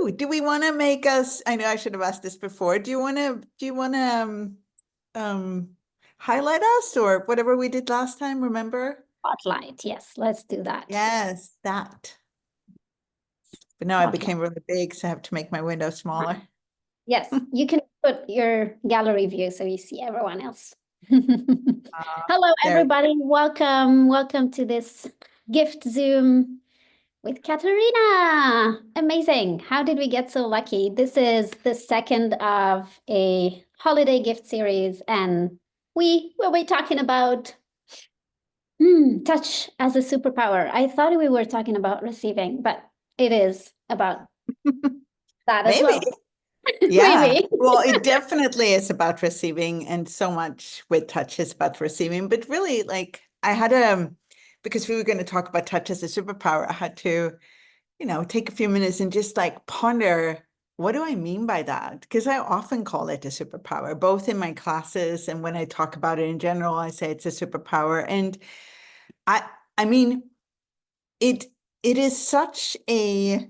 Do we want to make us, I know I should have asked this before. Do you want to highlight us or whatever we did last time, remember? Spotlight. Yes, let's do that. Yes, that. But now I Spotlight. became really big, so I have to make my window smaller. Yes, you can put your gallery view so you see everyone else. Hello, there. everybody. Welcome to this gift Zoom with Katarina. Amazing. How did we get so lucky? This is the second of a holiday gift series, and we will be talking about touch as a superpower. I thought we were talking about receiving, but it is about that as well. Maybe. Yeah. Maybe. Well, it definitely is about receiving, and so much with touch is about receiving. But really, like I had because we were going to talk about touch as a superpower, I had to, take a few minutes and just like ponder, what do I mean by that? Because I often call it a superpower, both in my classes and when I talk about it in general, I say it's a superpower. And I mean, it is such a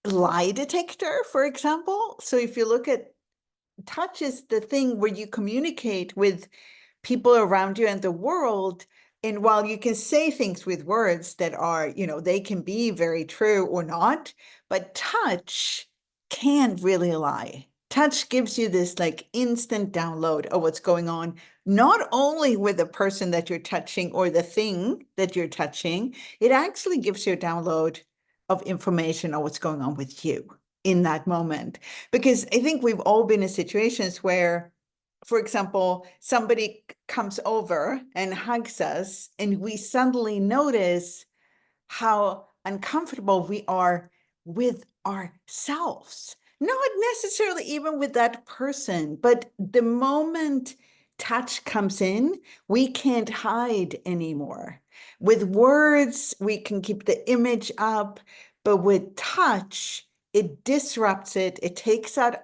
lie detector, for example. So if you look at touch is the thing where you communicate with people around you and the world. And while you can say things with words that are, they can be very true or not, but touch can't really lie. Touch gives you this like instant download of what's going on, not only with the person that you're touching or the thing that you're touching, it actually gives you a download of information on what's going on with you in that moment. Because I think we've all been in situations where, for example, somebody comes over and hugs us, and we suddenly notice how uncomfortable we are with ourselves. Not necessarily even with that person, but the moment touch comes in, we can't hide anymore. With words, we can keep the image up, but with touch, it disrupts it. It takes us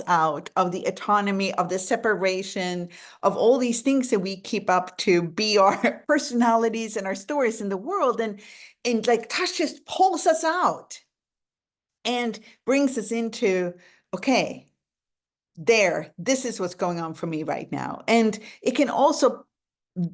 out of the autonomy, of the separation, of all these things that we keep up to be our personalities and our stories in the world. And like touch just pulls us out and brings us into, okay, this is what's going on for me right now. And it can also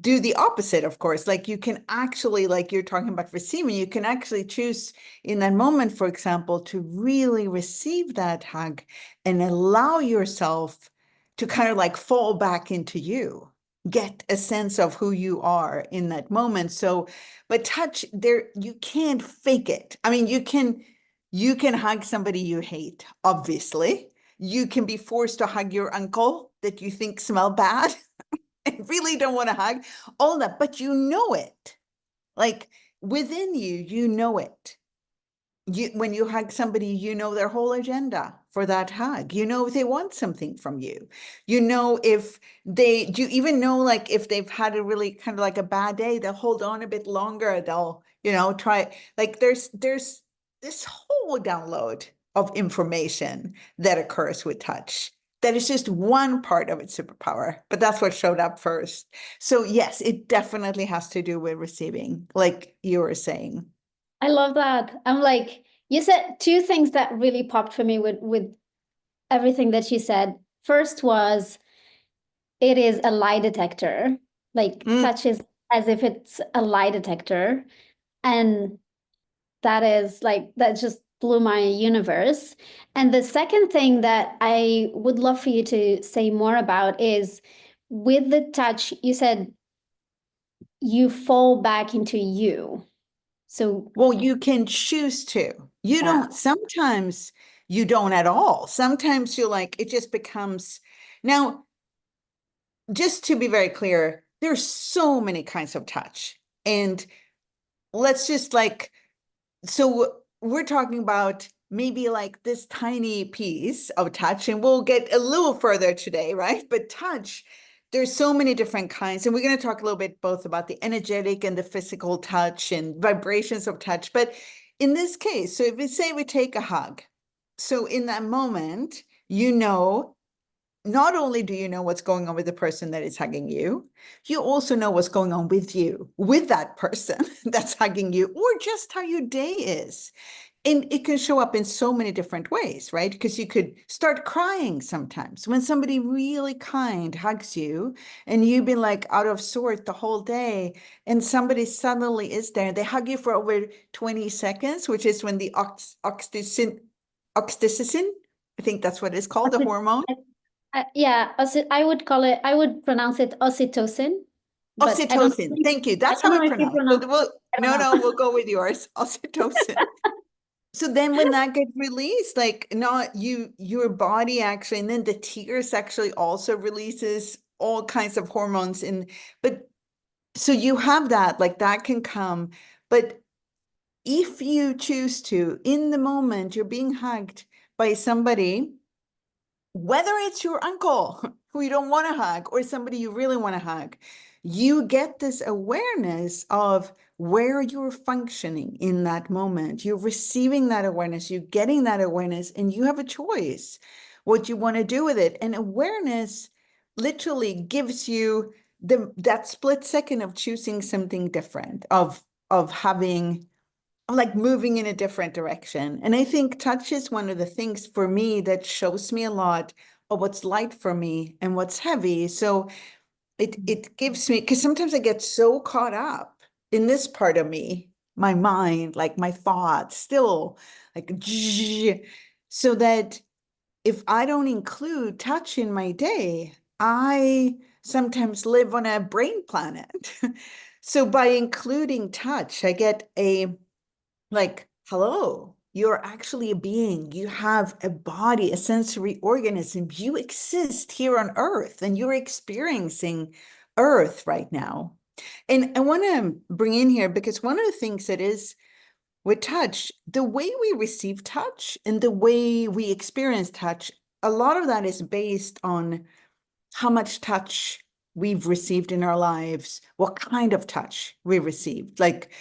do the opposite, of course. Like you can actually, like you're talking about receiving, you can actually choose in that moment, for example, to really receive that hug and allow yourself to kind of like fall back into you, get a sense of who you are in that moment. So, but touch there, you can't fake it. I mean, you can hug somebody you hate, obviously. You can be forced to hug your uncle that you think smell bad. I really don't want to hug all that, but you know it. Like within you, you know it. When you hug somebody, you know their whole agenda for that hug. You know if they want something from you. You know do you even know like if they've had a really kind of like a bad day, they'll hold on a bit longer. They'll, try, like there's this whole download of information that occurs with touch. That is just one part of its superpower, but that's what showed up first. So yes, it definitely has to do with receiving, like you were saying. I love that. I'm like, you said two things that really popped for me with everything that you said. First was it is a lie detector, like touch is as if it's a lie detector. And that is like, that just blew my universe. And the second thing that I would love for you to say more about is with the touch, you said you fall back into you. So, well, you can choose to. You don't, sometimes you don't at all. Sometimes you're like, it just becomes, now, just to be very clear, there's so many kinds of touch. And let's just like, so we're talking about maybe like this tiny piece of touch, and we'll get a little further today, right? But touch, there's so many different kinds. And we're going to talk a little bit both about the energetic and the physical touch and vibrations of touch. But in this case, so if we say we take a hug, so in that moment, not only do you know what's going on with the person that is hugging you, you also know what's going on with you, with that person that's hugging you, or just how your day is. And it can show up in so many different ways, right? Because you could start crying sometimes when somebody really kind hugs you and you've been like out of sort the whole day, and somebody suddenly is there. They hug you for over 20 seconds, which is when the oxytocin, I think that's what it's called, the hormone. Yeah, I would call it, I would pronounce it oxytocin, but Oxytocin. Thank you. I That's don't how know I if you pronounce it. pronounce, I don't No, know. we'll go with yours. Oxytocin. So then when that gets released, like not you, your body actually, and then the tears actually also releases all kinds of hormones but so you have that, like that can come. But if you choose to, in the moment you're being hugged by somebody, whether it's your uncle who you don't want to hug or somebody you really want to hug, you get this awareness of where you're functioning in that moment. You're receiving that awareness, you're getting that awareness, and you have a choice what you want to do with it. And awareness literally gives you that split second of choosing something different, of having, like moving in a different direction. And I think touch is one of the things for me that shows me a lot of what's light for me and what's heavy. So it gives me, because sometimes I get so caught up in this part of me, my mind, like my thoughts still like, so that if I don't include touch in my day, I sometimes live on a brain planet. So by including touch, I get a, like, hello, you're actually a being. You have a body, a sensory organism. You exist here on Earth and you're experiencing Earth right now. And I want to bring in here, because one of the things that is with touch, the way we receive touch and the way we experience touch, a lot of that is based on how much touch we've received in our lives, what kind of touch we received. Like,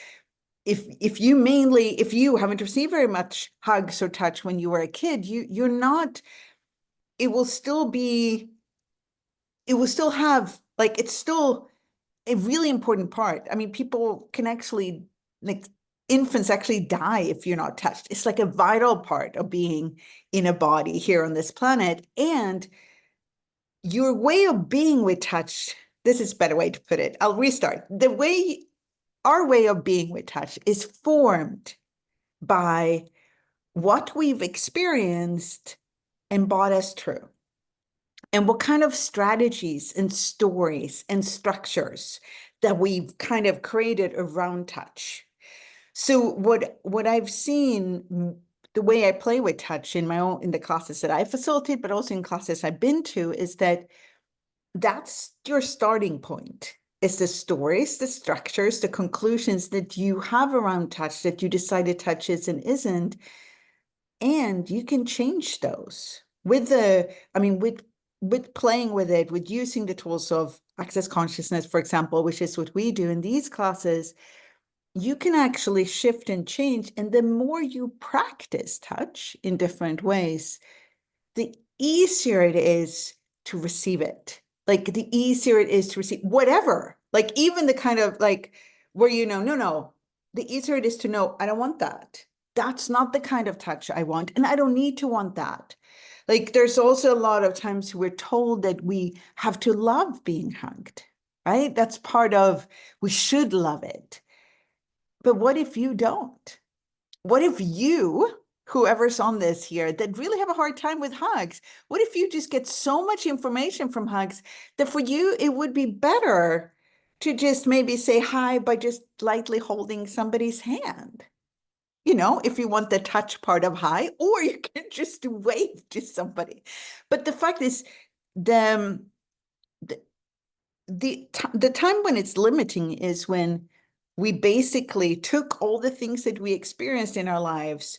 if you haven't received very much hugs or touch when you were a kid, you're not, it will still be, it will still have, like, it's still a really important part. I mean, people can actually, like, infants actually die if you're not touched. It's like a vital part of being in a body here on this planet. And your way of being with touch, this is a better way to put it. I'll restart. Our way of being with touch is formed by what we've experienced and brought us through, and what kind of strategies and stories and structures that we've kind of created around touch. So what I've seen, the way I play with touch in my own, in the classes that I facilitate, but also in classes I've been to, is that that's your starting point. It's the stories, the structures, the conclusions that you have around touch that you decided touch is and isn't. And you can change those with with playing with it, with using the tools of access consciousness, for example, which is what we do in these classes. You can actually shift and change. And the more you practice touch in different ways, the easier it is to receive it. Like, the easier it is to receive whatever, like even the kind of, like, where no, the easier it is to know, I don't want that. That's not the kind of touch I want, and I don't need to want that. Like, there's also a lot of times we're told that we have to love being hugged, right? That's part of, we should love it. But what if you don't? What if you, whoever's on this here, that really have a hard time with hugs, what if you just get so much information from hugs that for you, it would be better to just maybe say hi by just lightly holding somebody's hand? If you want the touch part of hi, or you can just wave to somebody. But the fact is, the the time when it's limiting is when we basically took all the things that we experienced in our lives,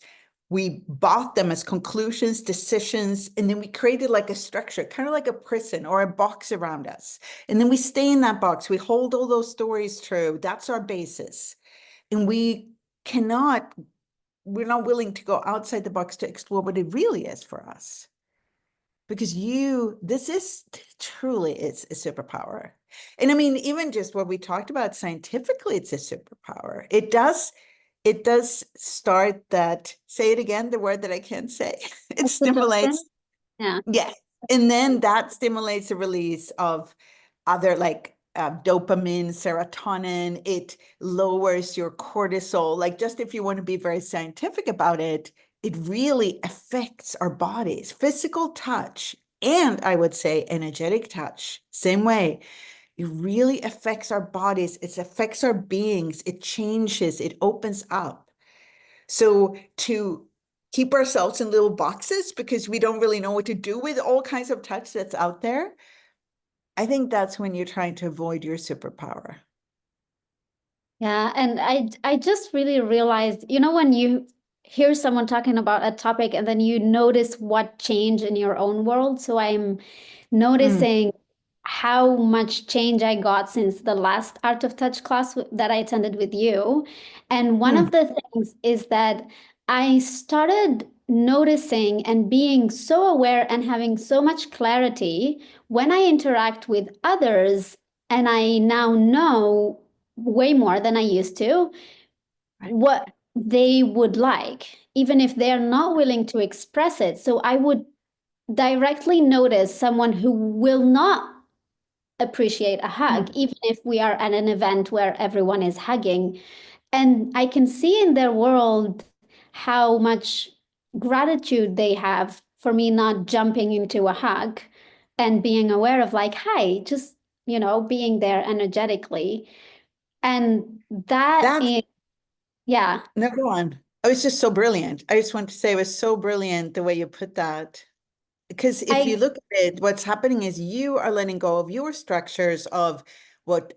we bought them as conclusions, decisions, and then we created like a structure, kind of like a prison or a box around us. And then we stay in that box. We hold all those stories true. That's our basis. And we're not willing to go outside the box to explore what it really is for us. Because this is truly, it's a superpower. And I mean, even just what we talked about scientifically, it's a superpower. it does start that, say it again, the word that I can't say. It Oxytocin. stimulates, Yeah. yes. And then that stimulates the release of other like dopamine, serotonin. It lowers your cortisol. Like, just if you want to be very scientific about it, it really affects our bodies. Physical touch, and I would say energetic touch, same way. It really affects our bodies. It affects our beings. It changes, it opens up. So to keep ourselves in little boxes because we don't really know what to do with all kinds of touch that's out there, I think that's when you're trying to avoid your superpower. Yeah, and I just really realized, when you hear someone talking about a topic and then you notice what changed in your own world. So I'm Mm, noticing how much change I got since the last Art of Touch class that I attended with you. And one mm, of the things is that I started noticing and being so aware and having so much clarity when I interact with others, and I now know way more than I used to right. what they would like, even if they're not willing to express it. So I would directly notice someone who will not appreciate a hug, Mm, even if we are at an event where everyone is hugging. And I can see in their world how much gratitude they have for me not jumping into a hug and being aware of, like, hi, just, being there energetically. And that That's, is, yeah, no, go on. I was just so brilliant. I just want to say it was so brilliant the way you put that. Because if you I, look at it, what's happening is you are letting go of your structures of what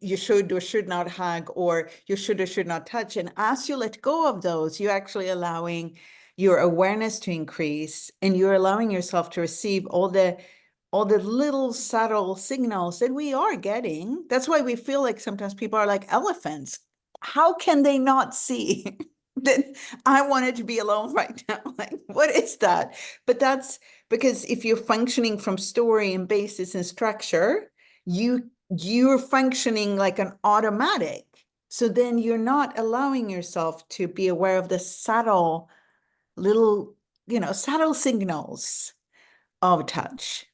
you should or should not hug, or you should or should not touch. And as you let go of those, you're actually allowing your awareness to increase, and you're allowing yourself to receive all the little subtle signals that we are getting. That's why we feel like sometimes people are like elephants. How can they not see that I wanted to be alone right now? Like, what is that? But that's because if you're functioning from story and basis and structure, you're functioning like an automatic. So then you're not allowing yourself to be aware of the subtle little, subtle signals of touch.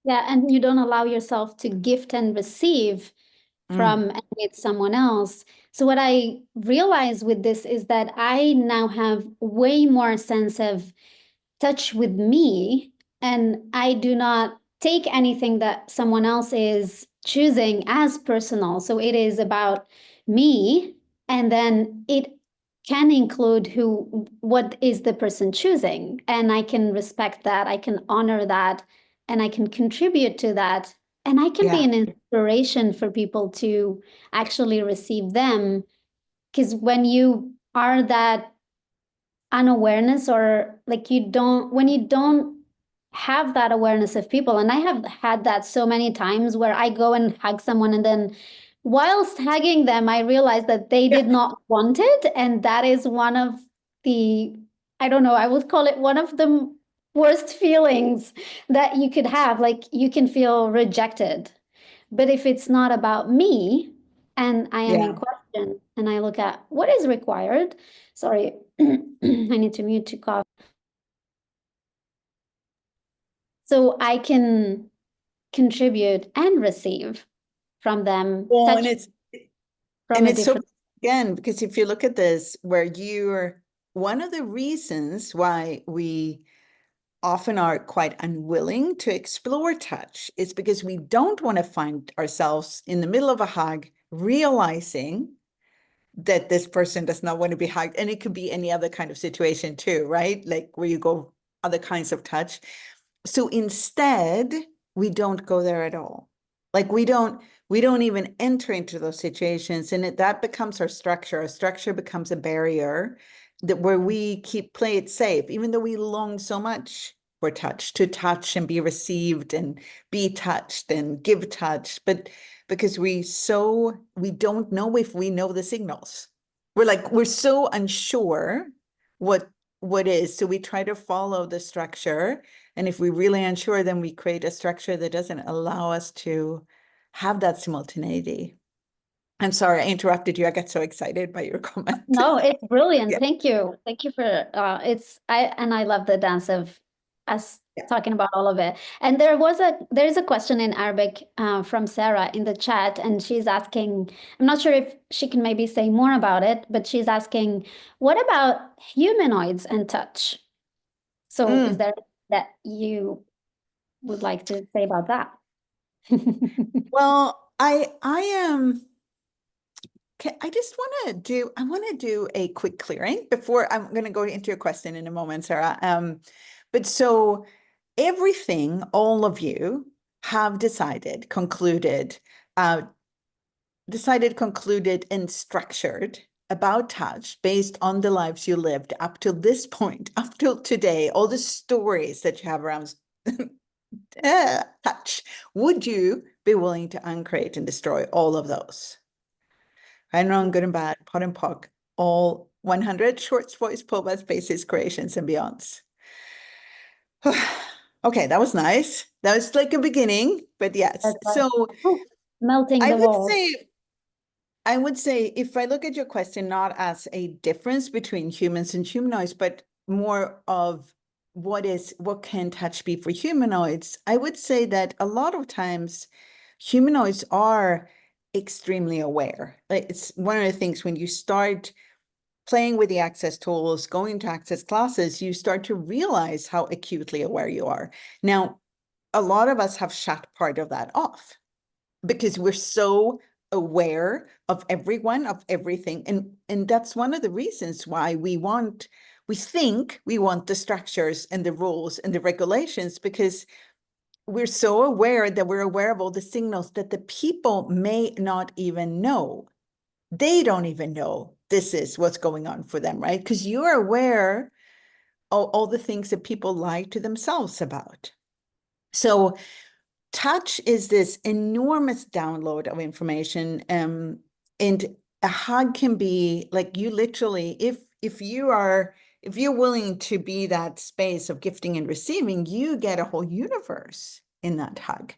yeah, and you don't allow yourself to gift and receive Mm, from and with someone else. So what I realize with this is that I now have way more sense of touch with me, and I do not take anything that someone else is choosing as personal. So it is about me, and then it can include what is the person choosing, and I can respect that, I can honor that, and I can contribute to that, and I can be yeah, an inspiration for people to actually receive them. Because when you are that unawareness, or like when you don't have that awareness of people, and I have had that so many times where I go and hug someone, and then whilst hugging them I realize that they yeah, did not want it, and that is one of the, I don't know, I would call it one of the worst feelings that you could have. Like, you can feel rejected, but if it's not about me and I am in yeah. question and I look at what is required, sorry, I need to mute to cough. So I can contribute and receive from them, Well, touch from and a it's so different. again, because if you look at this, where you're one of the reasons why we often are quite unwilling to explore touch is because we don't want to find ourselves in the middle of a hug, realizing that this person does not want to be hugged. And it could be any other kind of situation too, right? Like where you go other kinds of touch. So instead, we don't go there at all. Like we don't even enter into those situations, and that becomes our structure. Our structure becomes a barrier that where we play it safe, even though we long so much for touch, to touch and be received and be touched and give touch. But because we don't know if we know the signals. We're so unsure what what is. So we try to follow the structure. And if we're really unsure, then we create a structure that doesn't allow us to have that simultaneity. I'm sorry, I interrupted you. I got so excited by your comment. No, it's brilliant. Yeah, Thank you. Thank you for I love the dance of us yeah. talking about all of it. And there's a question in Arabic from Sarah in the chat, and she's asking, I'm not sure if she can maybe say more about it, but she's asking, what about humanoids and touch? So is Mm. there that you would like to say about that? Well, I am. I just I want to do a quick clearing before I'm going to go into your question in a moment, Sarah. But so everything, all of you have uh, concluded, and structured about touch based on the lives you lived up to this point, up till today, all the stories that you have around touch. Would you be willing to uncreate and destroy all of those? Right and wrong, good and bad, pot and pock, all 100 short voice, pullback spaces, creations, and beyonds. Okay, that was nice. That was like a beginning, but yes. That's So melting I the would walls. say, if I look at your question not as a difference between humans and humanoids, but more of what can touch be for humanoids, I would say that a lot of times humanoids are extremely aware. Like, it's one of the things when you start playing with the access tools, going to access classes, you start to realize how acutely aware you are. Now, a lot of us have shut part of that off because we're so aware of everyone, of everything. And that's one of the reasons why we think we want the structures and the rules and the regulations, because we're so aware that we're aware of all the signals that the people may not even know. They don't even know this is what's going on for them, right? Because you're aware of all the things that people lie to themselves about. So touch is this enormous download of information. And a hug can be like, you literally, if you're willing to be that space of gifting and receiving, you get a whole universe in that hug.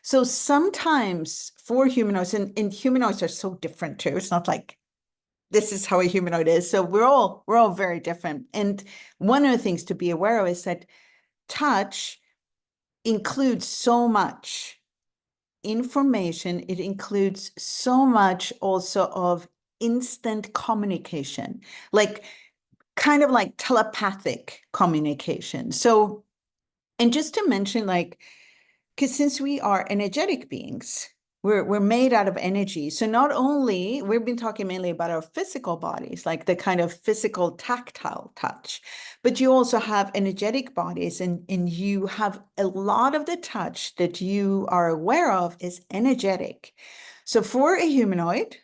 So sometimes for humanoids, and humanoids are so different too. It's not like this is how a humanoid is. So we're all very different. And one of the things to be aware of is that touch includes so much information. It includes so much also of instant communication, like kind of like telepathic communication. So, and just to mention, like, because since we are energetic beings, we're made out of energy. So not only we've been talking mainly about our physical bodies, like the kind of physical tactile touch, but you also have energetic bodies, and you have a lot of the touch that you are aware of is energetic. So for a humanoid,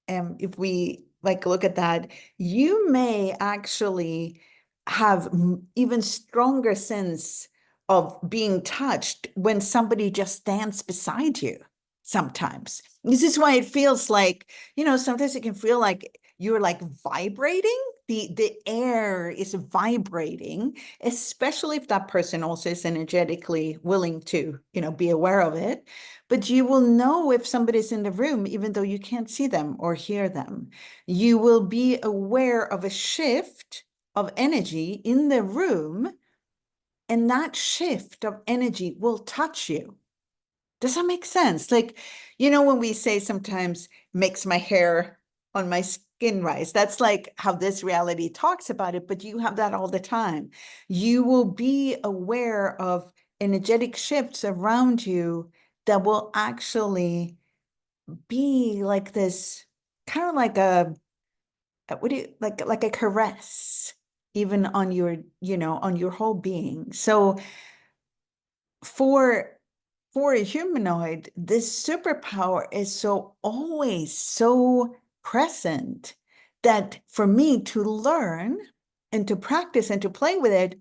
if we like look at that, you may actually have even stronger sense of being touched when somebody just stands beside you sometimes. This is why it feels like, sometimes it can feel like you're like vibrating. The air is vibrating, especially if that person also is energetically willing to, be aware of it. But you will know if somebody's in the room, even though you can't see them or hear them. You will be aware of a shift of energy in the room, and that shift of energy will touch you. Does that make sense? Like, when we say sometimes makes my hair on my skin rise, that's like how this reality talks about it, but you have that all the time. You will be aware of energetic shifts around you that will actually be like this, kind of like what do you like a caress, even on your whole being. So for a humanoid, this superpower is so always so present that for me to learn and to practice and to play with it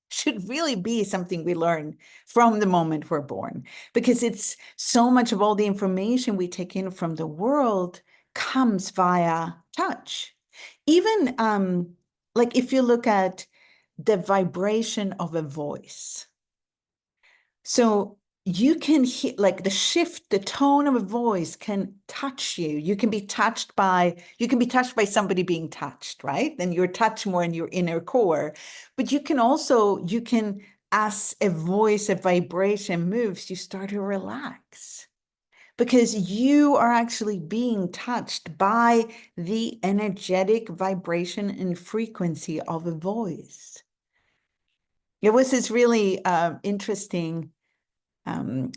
should really be something we learn from the moment we're born, because it's so much of all the information we take in from the world comes via touch. Even like if you look at the vibration of a voice. So you can hear like the shift, the tone of a voice can touch you. You can be touched by somebody being touched, right? Then you're touched more in your inner core. But you can, as a voice, a vibration moves, you start to relax because you are actually being touched by the energetic vibration and frequency of a voice. It was this really interesting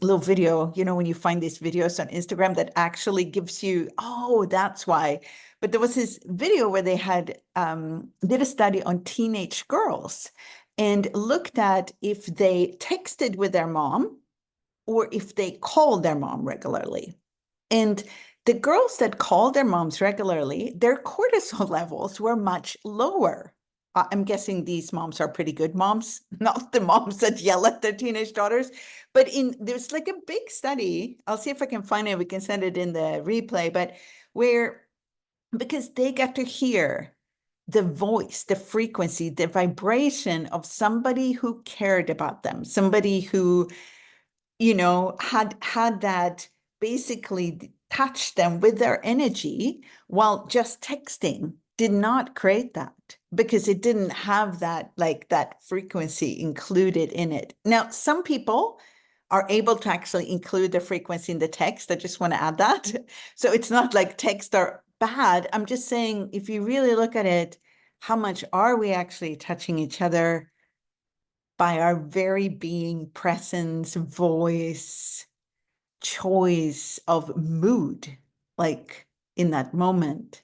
little video, when you find these videos on Instagram that actually gives you, oh, that's why. But there was this video where they had did a study on teenage girls and looked at if they texted with their mom or if they called their mom regularly. And the girls that called their moms regularly, their cortisol levels were much lower. I'm guessing these moms are pretty good moms, not the moms that yell at their teenage daughters. But there's like a big study. I'll see if I can find it. We can send it in the replay, but because they get to hear the voice, the frequency, the vibration of somebody who cared about them, somebody who had that basically touch them with their energy, while just texting did not create that because it didn't have that frequency included in it. Now, some people are able to actually include the frequency in the text. I just want to add that. So it's not like texts are bad. I'm just saying, if you really look at it, how much are we actually touching each other by our very being, presence, voice, choice of mood, like in that moment?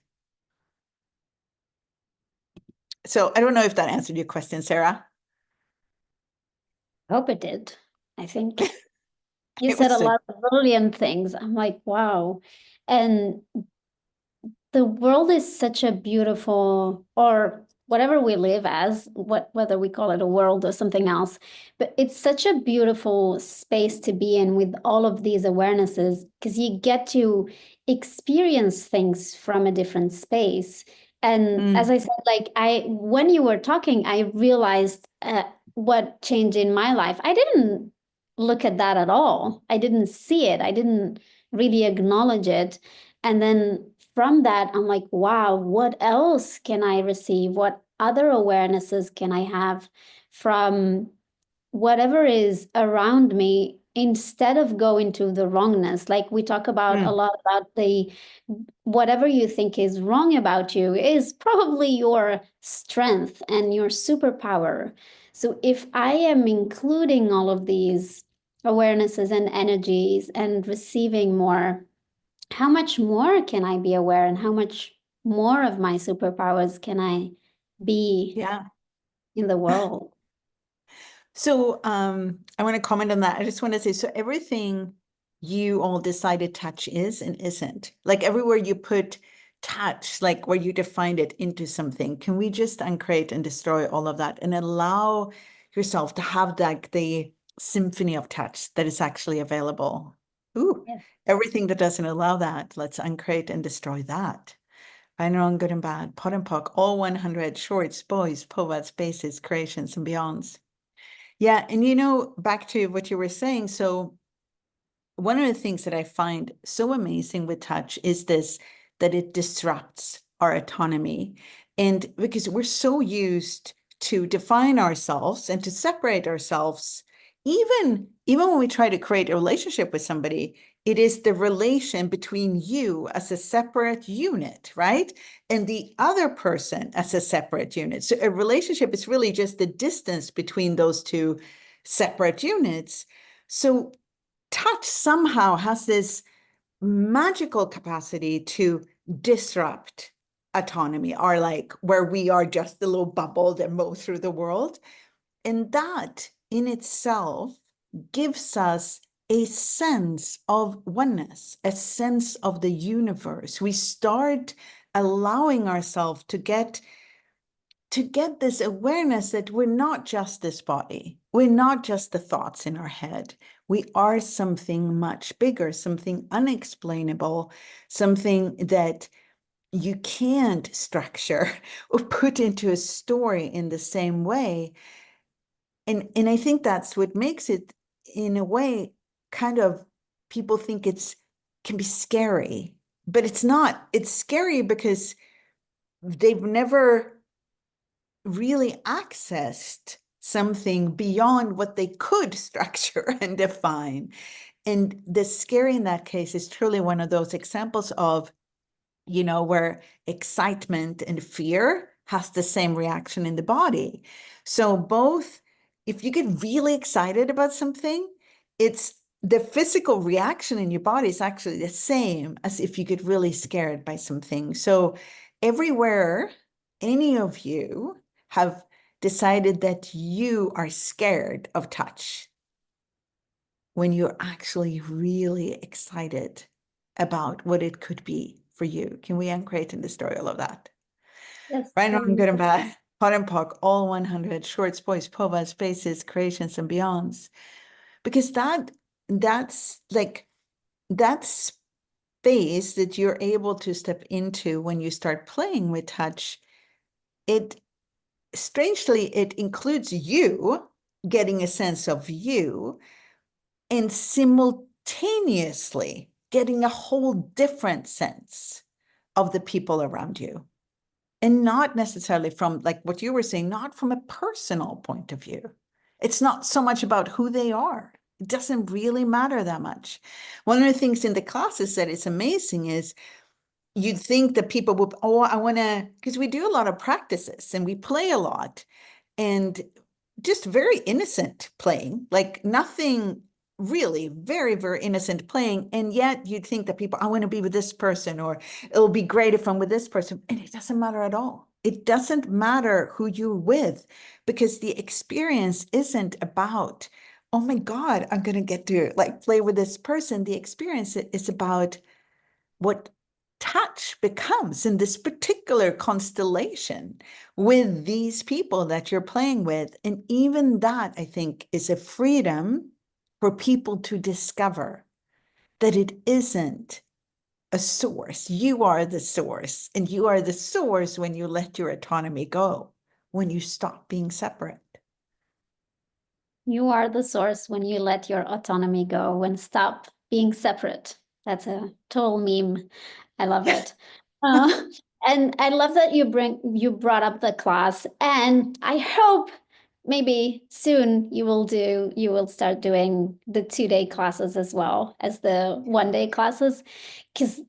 So I don't know if that answered your question, Sarah. I hope it did. I think you It said was a so, lot of brilliant things. I'm like, wow. And the world is such a beautiful, or whatever we live as, whether we call it a world or something else, but it's such a beautiful space to be in with all of these awarenesses because you get to experience things from a different space. And as I said, like when you were talking, I realized what changed in my life. I didn't look at that at all. I didn't see it. I didn't really acknowledge it. And then from that, I'm like, wow, what else can I receive? What other awarenesses can I have from whatever is around me instead of going to the wrongness? Like we talk about a lot about the whatever you think is wrong about you is probably your strength and your superpower. So if I am including all of these awarenesses and energies and receiving more, how much more can I be aware and how much more of my superpowers can I be yeah. in the world? So I want to comment on that. I just want to say, so everything you all decided touch is and isn't, like everywhere you put touch, like where you defined it into something, can we just uncreate and destroy all of that and allow yourself to have like the symphony of touch that is actually available? Ooh, Yes. everything that doesn't allow that, let's uncreate and destroy that. Right and wrong, good and bad, pot and pock, all 100 shorts, boys, povats, bases, creations, and beyonds. Yeah, and back to what you were saying, so one of the things that I find so amazing with touch is this, that it disrupts our autonomy. And because we're so used to define ourselves and to separate ourselves, even when we try to create a relationship with somebody, it is the relation between you as a separate unit, right? And the other person as a separate unit. So a relationship is really just the distance between those two separate units. So touch somehow has this magical capacity to disrupt autonomy, or like where we are just the little bubble that moves through the world. And that in itself gives us a sense of oneness, a sense of the universe. We start allowing ourselves to get this awareness that we're not just this body. We're not just the thoughts in our head. We are something much bigger, something unexplainable, something that you can't structure or put into a story in the same way. And I think that's what makes it, in a way, kind of, people think can be scary, but it's not. It's scary because they've never really accessed something beyond what they could structure and define. And the scary in that case is truly one of those examples of, where excitement and fear has the same reaction in the body. So both, if you get really excited about something, it's the physical reaction in your body is actually the same as if you get really scared by something. So everywhere any of you have decided that you are scared of touch, when you're actually really excited about what it could be for you. Can we uncreate and destroy all of that? Yes. Right, wrong, good and bad, hot and POC, all 100, shorts, boys, povas, spaces, creations, and beyonds. Because that's like, that space that you're able to step into when you start playing with touch, strangely, it includes you getting a sense of you, and simultaneously getting a whole different sense of the people around you. And not necessarily from, like what you were saying, not from a personal point of view. It's not so much about who they are. It doesn't really matter that much. One of the things in the classes that is amazing is, you'd think that people would, I want to, because we do a lot of practices and we play a lot, and just very innocent playing, like nothing really, very, very innocent playing. And yet you'd think that people, I want to be with this person, or it'll be great if I'm with this person. And it doesn't matter at all. It doesn't matter who you're with, because the experience isn't about, oh my God, I'm going to get to like play with this person. The experience is about what touch becomes in this particular constellation with these people that you're playing with. And even that, I think, is a freedom for people to discover that it isn't a source. You are the source, and you are the source when you let your autonomy go, when you stop being separate. You are the source when you let your autonomy go and stop being separate. That's a total meme. I love it. Uh, and I love that you brought up the class, and I hope maybe soon you will start doing the 2-day classes as well as the 1-day classes. Because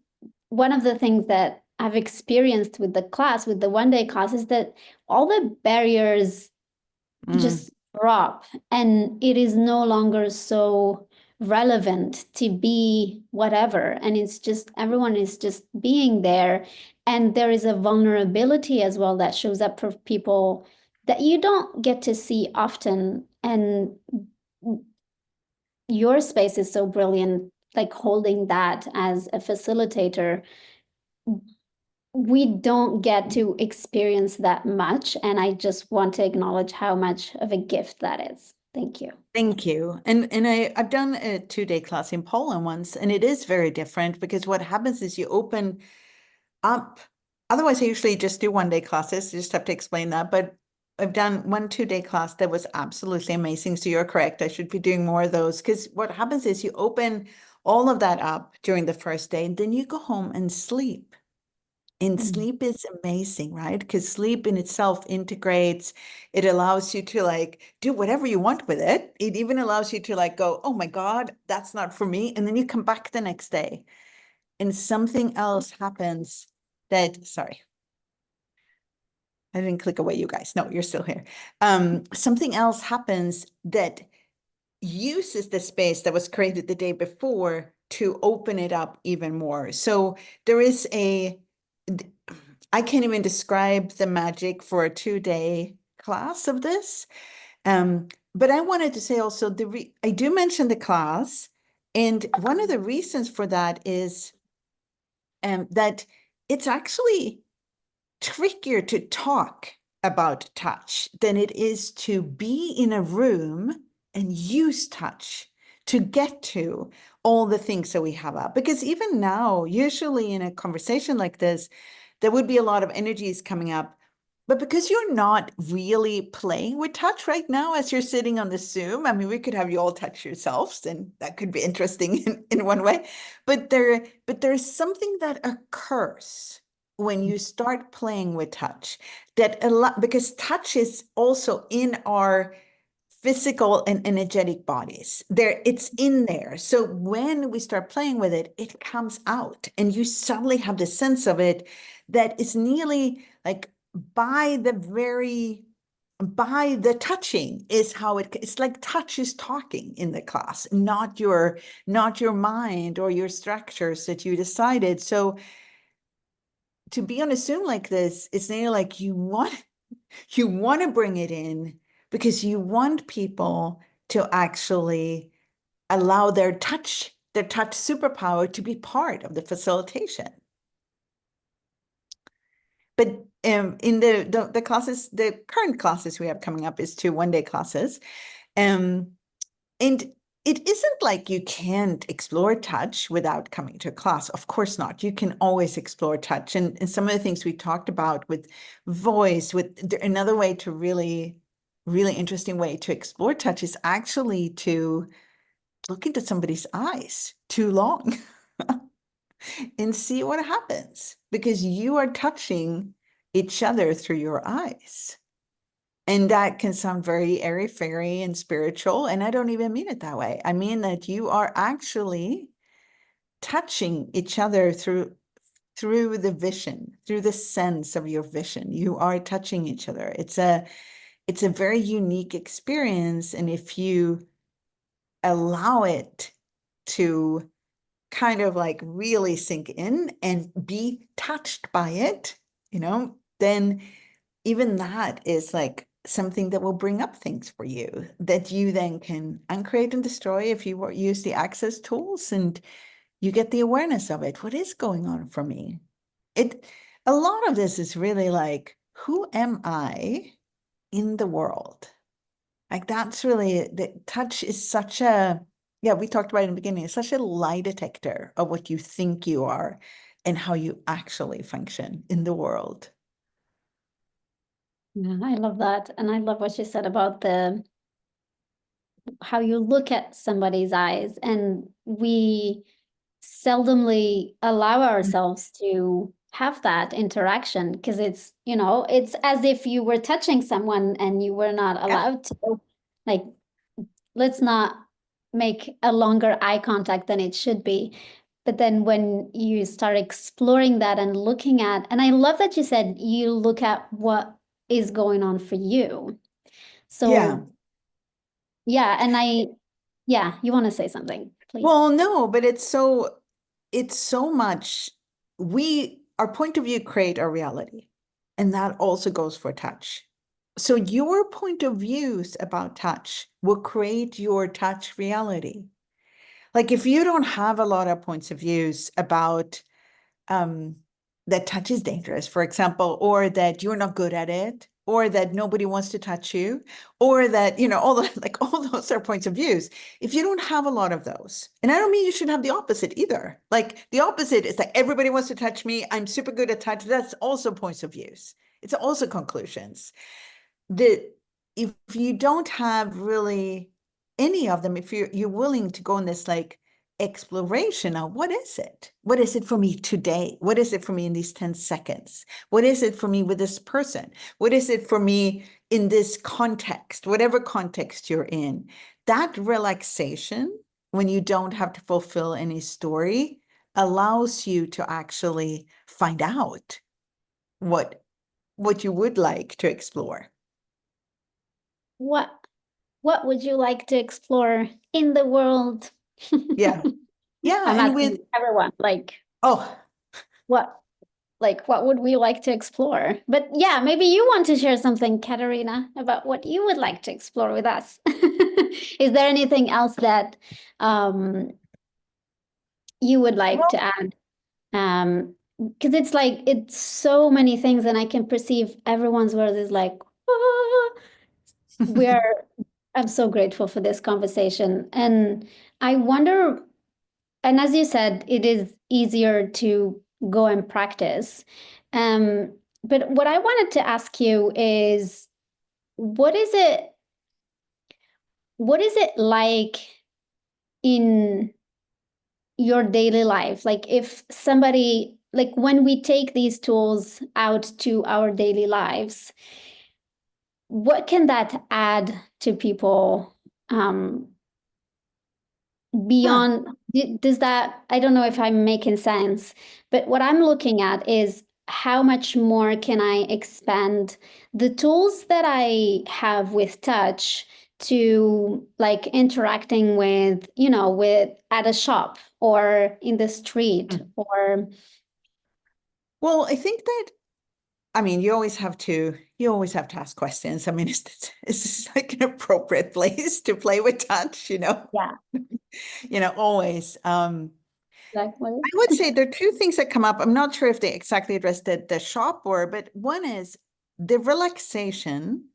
one of the things that I've experienced with the 1-day class, is that all the barriers just drop, and it is no longer so relevant to be whatever, and it's just everyone is just being there, and there is a vulnerability as well that shows up for people that you don't get to see often. And your space is so brilliant, like holding that as a facilitator. We don't get to experience that much, and I just want to acknowledge how much of a gift that is. Thank you. Thank you. And I've done a 2-day class in Poland once, and it is very different, because what happens is you open up. Otherwise, I usually just do 1-day classes. You just have to explain that. But I've done 2-day class that was absolutely amazing. So you're correct. I should be doing more of those, because what happens is you open all of that up during the first day, and then you go home and sleep. And sleep is amazing, right? Because sleep in itself integrates, it allows you to like do whatever you want with it. It even allows you to like go, oh my God, that's not for me. And then you come back the next day and something else happens sorry, I didn't click away, you guys. No, you're still here. Something else happens that uses the space that was created the day before to open it up even more. So there is I can't even describe the magic for a 2-day class of this. But I wanted to say also, I do mention the class, and one of the reasons for that is that it's actually trickier to talk about touch than it is to be in a room and use touch to get to all the things that we have up. Because even now, usually in a conversation like this, there would be a lot of energies coming up, But because you're not really playing with touch right now as you're sitting on the Zoom, I mean, we could have you all touch yourselves, and that could be interesting in one way. But there's something that occurs when you start playing with touch that a lot, because touch is also in our physical and energetic bodies. It's in there. So when we start playing with it, it comes out, and you suddenly have the sense of it that is nearly like by the touching is how it's like touch is talking in the class, not your mind or your structures that you decided. So to be on a Zoom like this, it's nearly like you want to bring it in because you want people to actually allow their touch superpower to be part of the facilitation. But in the classes, the current classes we have coming up is 2 one-day classes. And it isn't like you can't explore touch without coming to a class. Of course not. You can always explore touch. And some of the things we talked about with voice, with another way to really interesting way to explore touch is actually to look into somebody's eyes too long and see what happens, because you are touching each other through your eyes. And that can sound very airy-fairy and spiritual, and I don't even mean it that way. I mean that you are actually touching each other through the vision, through the sense of your vision. You are touching each other. It's a very unique experience, and if you allow it to kind of like really sink in and be touched by it, then even that is like something that will bring up things for you that you then can uncreate and destroy if you use the access tools, and you get the awareness of it. What is going on for me? A lot of this is really like, who am I in the world? Like that's really, the touch is such a, yeah, we talked about it in the beginning, it's such a lie detector of what you think you are and how you actually function in the world. Yeah, I love that. And I love what you said about how you look at somebody's eyes. And we seldomly allow ourselves to have that interaction because it's as if you were touching someone and you were not Yeah. allowed to. Like, let's not make a longer eye contact than it should be. But then when you start exploring that and looking at, and I love that you said you look at what is going on for you. Yeah. So yeah, yeah, you want to say something, please. Well, no, but it's so much, our point of view create our reality. And that also goes for touch. So your point of views about touch will create your touch reality. Like if you don't have a lot of points of views about that touch is dangerous, for example, or that you're not good at it, or that nobody wants to touch you, or that, all those are points of views. If you don't have a lot of those, and I don't mean you should have the opposite either. Like the opposite is like everybody wants to touch me, I'm super good at touch. That's also points of views. It's also conclusions. If you don't have really any of them, if you're willing to go in this like exploration of what is it for me today, what is it for me in these 10 seconds, what is it for me with this person, what is it for me in this context, whatever context you're in, that relaxation when you don't have to fulfill any story allows you to actually find out what you would like to explore. What what would you like to explore in the world? Yeah. Yeah. I'm And asking everyone, oh, what what would we like to explore? But yeah, maybe you want to share something, Katarina, about what you would like to explore with us. Is there anything else that you would like well, to add? Because it's so many things, and I can perceive everyone's world is like, "Ah." we're I'm so grateful for this conversation. And I wonder, and as you said, it is easier to go and practice. Um, But what I wanted to ask you is, what is it, what is it like in your daily life? Like if somebody, like when we take these tools out to our daily lives, what can that add to people? Huh. Beyond, does that, I don't know if I'm making sense, but what I'm looking at is how much more can I expand the tools that I have with touch to like interacting with, with at a shop or in the street Mm. or Well, I think that, I mean, you always have to ask questions. I mean, is this like an appropriate place to play with touch, yeah, always. exactly. I would say there are two things that come up. I'm not sure if they exactly address the shop or, but one is the relaxation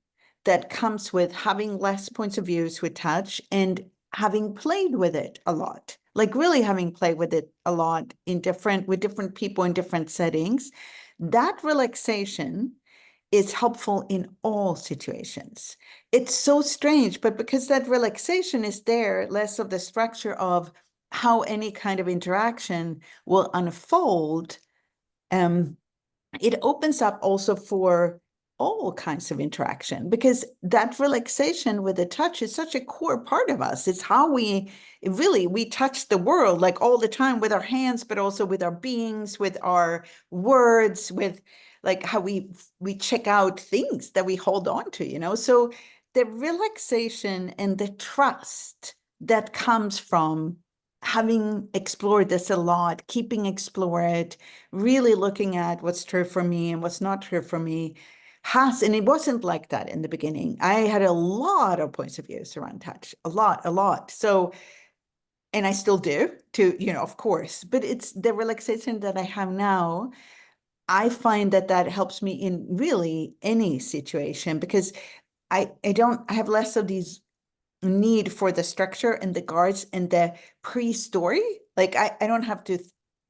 that comes with having less points of views with touch and having played with it a lot. Like really having played with it a lot with different people in different settings. That relaxation is helpful in all situations. It's so strange, but because that relaxation is there, less of the structure of how any kind of interaction will unfold, it opens up also for all kinds of interaction because that relaxation with the touch is such a core part of us. It's how we touch the world like all the time with our hands, but also with our beings, with our words, with like how we check out things that we hold on to. So the relaxation and the trust that comes from having explored this a lot, keeping explore it, really looking at what's true for me and what's not true for me and it wasn't like that in the beginning. I had a lot of points of views around touch, a lot. So, and I still do of course, but it's the relaxation that I have now. I find that helps me in really any situation because I have less of these need for the structure and the guards and the pre-story. Like I don't have to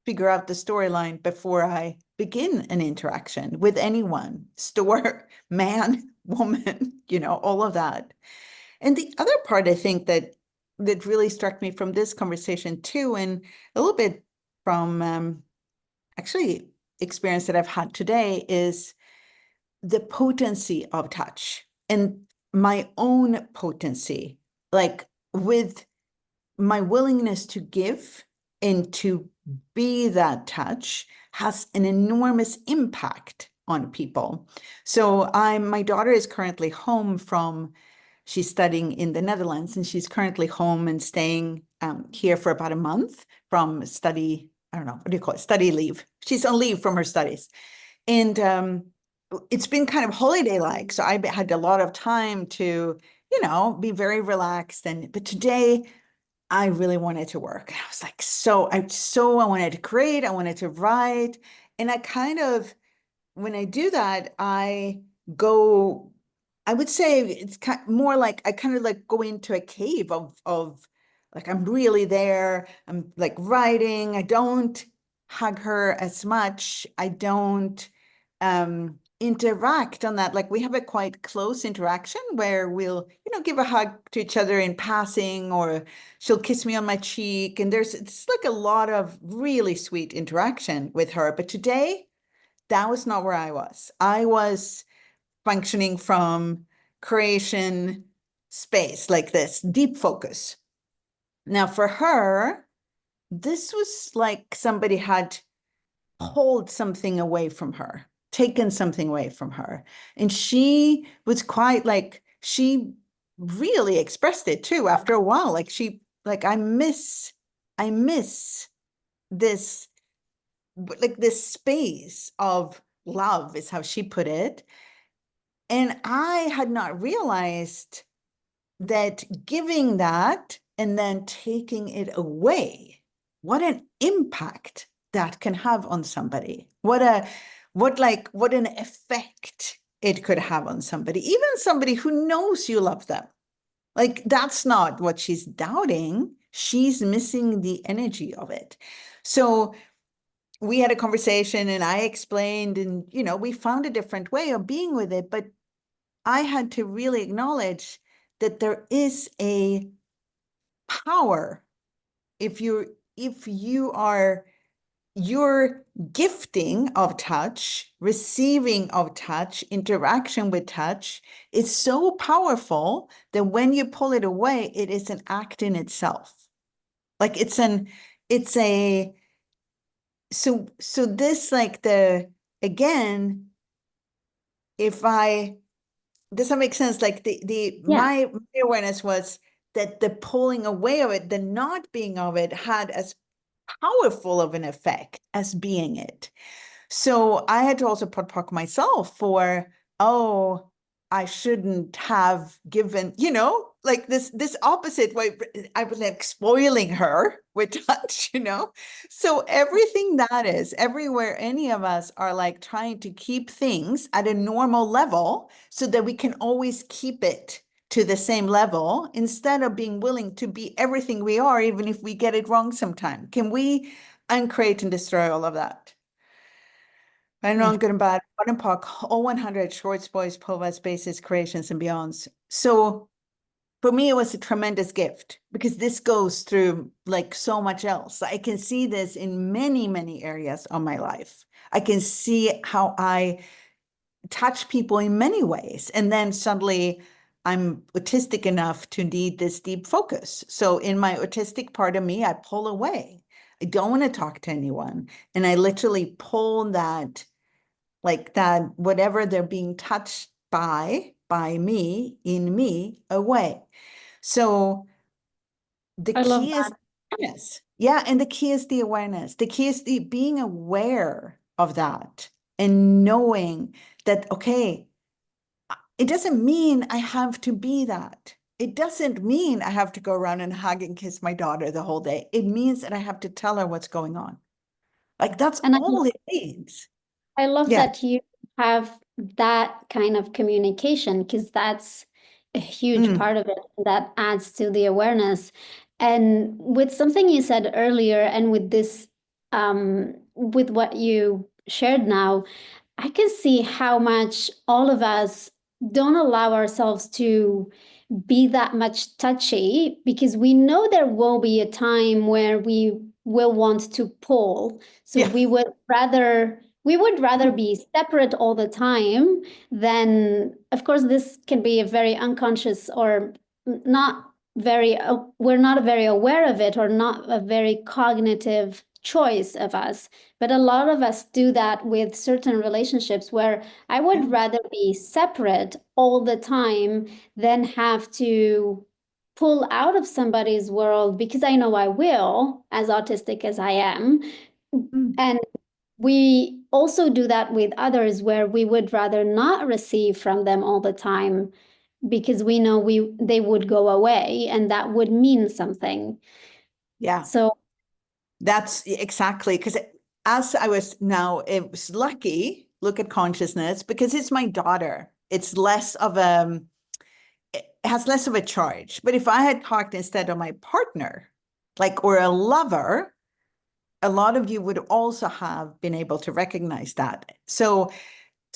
figure out the storyline before I begin an interaction with anyone, store, man, woman, all of that. And the other part I think that really struck me from this conversation too, and a little bit from actually experience that I've had today is the potency of touch and my own potency, like with my willingness to give and to be that touch has an enormous impact on people. So my daughter is currently home she's studying in the Netherlands and she's currently home and staying here for about a month from I don't know, what do you call it? Study leave. She's on leave from her studies. And it's been kind of holiday-like. So I had a lot of time to, be very relaxed. But today I really wanted to work. I was like, I wanted to create, I wanted to write. And I kind of, when I do that, go, I would say it's more like I kind of like go into a cave of like I'm really there. I'm like writing. I don't hug her as much. I don't interact on that. Like we have a quite close interaction where we'll, give a hug to each other in passing, or she'll kiss me on my cheek. And it's like a lot of really sweet interaction with her. But today, that was not where I was. I was functioning from creation space, like this deep focus. Now, for her, this was like somebody had pulled something away from her, taken something away from her. And she was quite like, she really expressed it too after a while. Like, I miss this, like this space of love is how she put it. And I had not realized that giving that and then taking it away, what an impact that can have on somebody. What an effect it could have on somebody, even somebody who knows you love them. Like that's not what she's doubting. She's missing the energy of it. So we had a conversation and I explained, and, we found a different way of being with it. But I had to really acknowledge that there is a power if you are your gifting of touch, receiving of touch, interaction with touch is so powerful that when you pull it away, it is an act in itself. Like it's a, so this, like, again, does that make sense? Like Yeah. my awareness was that the pulling away of it, the not being of it, had as powerful of an effect as being it. So I had to also pock myself for, oh, I shouldn't have given, like this opposite way. I was like spoiling her with touch. So everything that is everywhere, any of us are like trying to keep things at a normal level so that we can always keep it to the same level instead of being willing to be everything we are, even if we get it wrong sometime. Can we uncreate and destroy all of that? I know Yeah. I'm good and bad. Bottom Puck, all 100 shorts, boys, povas, bases, creations, and beyonds. So for me, it was a tremendous gift because this goes through like so much else. I can see this in many, many areas of my life. I can see how I touch people in many ways. And then suddenly I'm autistic enough to need this deep focus. So in my autistic part of me, I pull away. I don't want to talk to anyone. And I literally pull that, like that, whatever they're being touched by me, in me, away. So the I love key is that. awareness. Yeah, and the key is the awareness. The key is the being aware of that and knowing that, okay, it doesn't mean I have to be that. It doesn't mean I have to go around and hug and kiss my daughter the whole day. It means that I have to tell her what's going on. Like that's And all it means. I love Yeah. that you have that kind of communication because that's a huge Mm. part of it that adds to the awareness. And with something you said earlier, and with this, with what you shared now, I can see how much all of us don't allow ourselves to be that much touchy because we know there will be a time where we will want to pull. So Yeah. we would rather be separate all the time than, of course, this can be a very unconscious or not very, we're not very aware of it or not a very cognitive choice of us. But a lot of us do that with certain relationships where I Yeah. would rather be separate all the time than have to pull out of somebody's world because I know I will, as autistic as I am. Mm. And we also do that with others where we would rather not receive from them all the time because we know they would go away and that would mean something. Yeah. So That's exactly because as I was now, it was lucky, look at consciousness, because it's my daughter. It's less of it has less of a charge. But if I had talked instead of my partner, like, or a lover, a lot of you would also have been able to recognize that. So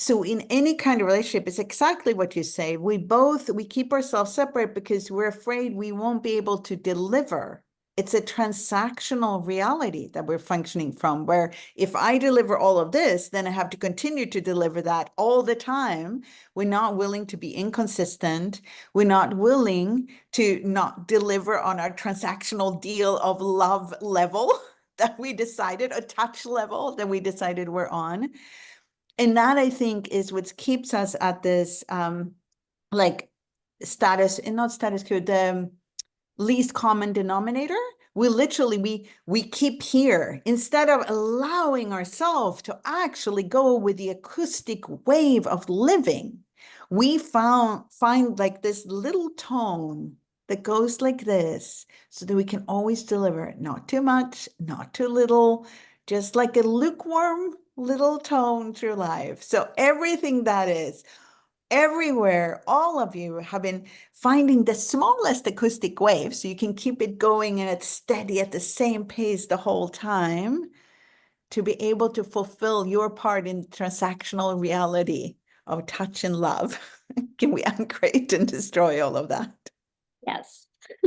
in any kind of relationship, it's exactly what you say. We keep ourselves separate because we're afraid we won't be able to deliver. It's a transactional reality that we're functioning from, where if I deliver all of this, then I have to continue to deliver that all the time. We're not willing to be inconsistent. We're not willing to not deliver on our transactional deal of love level that we decided, a touch level that we decided we're on. And that, I think, is what keeps us at this like status, and not status quo, the least common denominator. We literally we keep here instead of allowing ourselves to actually go with the acoustic wave of living. We find like this little tone that goes like this so that we can always deliver it, not too much, not too little, just like a lukewarm little tone through life. So everything that is everywhere, all of you have been finding the smallest acoustic wave so you can keep it going and it's steady at the same pace the whole time to be able to fulfill your part in transactional reality of touch and love. Can we uncreate and destroy all of that? Yes.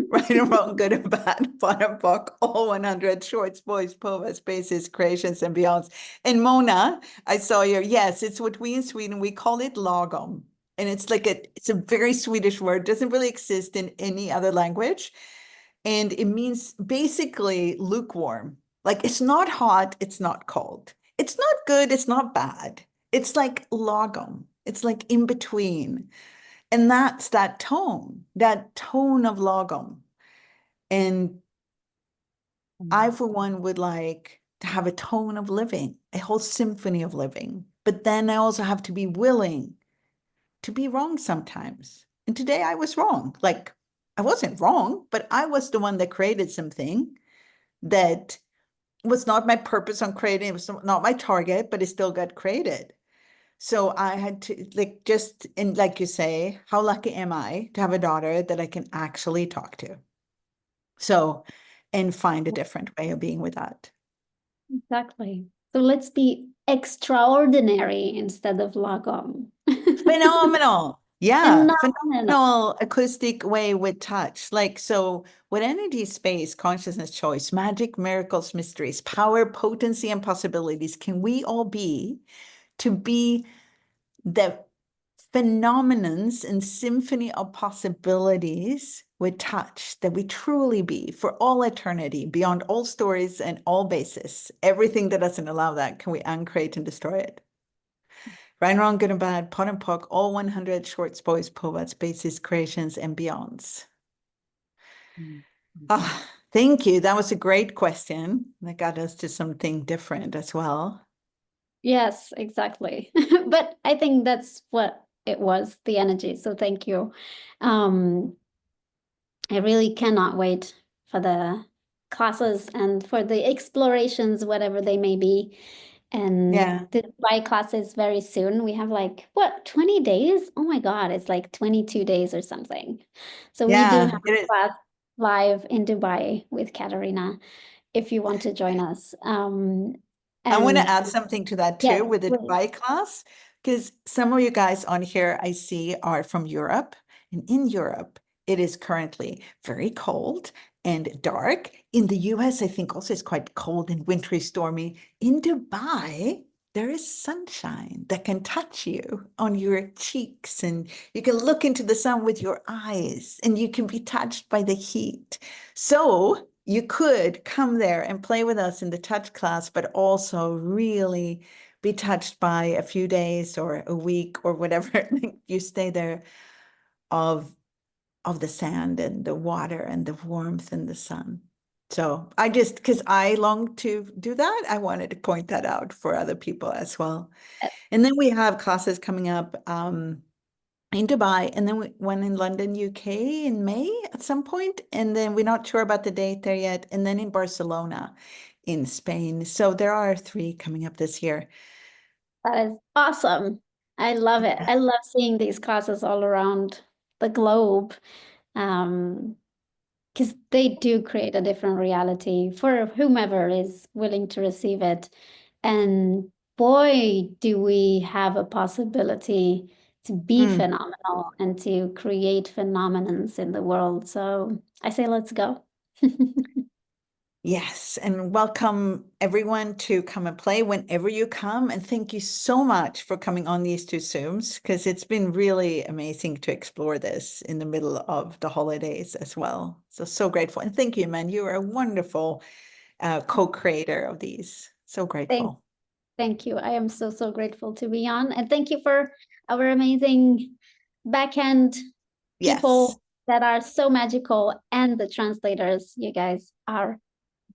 Right and wrong, good and bad, fun and fuck, all 100 shorts, boys, povas, spaces, creations, and beyonds. And Mona, I saw your, yes, it's what we in Sweden, we call it lagom. And it's like it's a very Swedish word, doesn't really exist in any other language. And it means basically lukewarm. Like it's not hot, it's not cold. It's not good, it's not bad. It's like lagom. It's like in between. And that's that tone of lagom. And I, for one, would like to have a tone of living, a whole symphony of living. But then I also have to be willing to be wrong sometimes. And today I was wrong. Like I wasn't wrong, but I was the one that created something that was not my purpose on creating. It was not my target, but it still got created. So I had to like just, and like you say, how lucky am I to have a daughter that I can actually talk to? So, and find a different way of being with that. Exactly. So let's be extraordinary instead of lagom. Phenomenal. Yeah, Phenomenal. phenomenal acoustic way with touch. Like, so what energy, space, consciousness, choice, magic, miracles, mysteries, power, potency, and possibilities can we all be to be the phenomenons and symphony of possibilities with touch that we truly be for all eternity, beyond all stories and all basis. Everything that doesn't allow that, can we uncreate and destroy it? Right and wrong, good and bad, pot and pock, all 100 shorts, boys, poets, bases, creations, and beyonds. Ah, thank you. That was a great question. That got us to something different as well. Yes, exactly. But I think that's what it was, the energy. So thank you. I really cannot wait for the classes and for the explorations, whatever they may be. And Yeah. the Dubai classes very soon. We have like, what, 20 days? Oh my God, it's like 22 days or something. So we do Yeah, have it a is. class live in Dubai with Katarina if you want to join us. I want to And add something to that yes, too with the please. Dubai class, because some of you guys on here I see are from Europe. And in Europe, it is currently very cold and dark. In the US, I think also it's quite cold and wintry, stormy. In Dubai, there is sunshine that can touch you on your cheeks, and you can look into the sun with your eyes, and you can be touched by the heat. So you could come there and play with us in the touch class, but also really be touched by a few days or a week or whatever you stay there of the sand and the water and the warmth and the sun. So I just, because I long to do that, I wanted to point that out for other people as well. And then we have classes coming up in Dubai, and then one in London, UK in May at some point, and then we're not sure about the date there yet, and then in Barcelona in Spain. So there are 3 coming up this year. That is awesome. I love it. I love seeing these classes all around the globe. Because they do create a different reality for whomever is willing to receive it. And boy, do we have a possibility to be Mm. phenomenal and to create phenomenons in the world. So I say, let's go. Yes, and welcome everyone to come and play whenever you come. And thank you so much for coming on these 2 Zooms, because it's been really amazing to explore this in the middle of the holidays as well. So grateful. And thank you, man. You are a wonderful co-creator of these. So Thank, grateful. thank you. I am so, so grateful to be on. And thank you for our amazing backend Yes. people that are so magical, and the translators. You guys are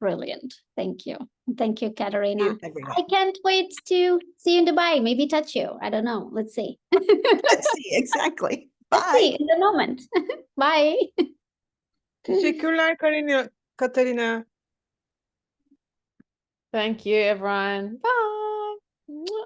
brilliant. Thank you. Thank you, Katarina. You, everyone. I can't wait to see you in Dubai. Maybe touch you. I don't know. Let's see. Let's see, exactly. Let's see Bye. in the moment. Bye. Teşekkürler Katarina. Thank you, everyone. Bye.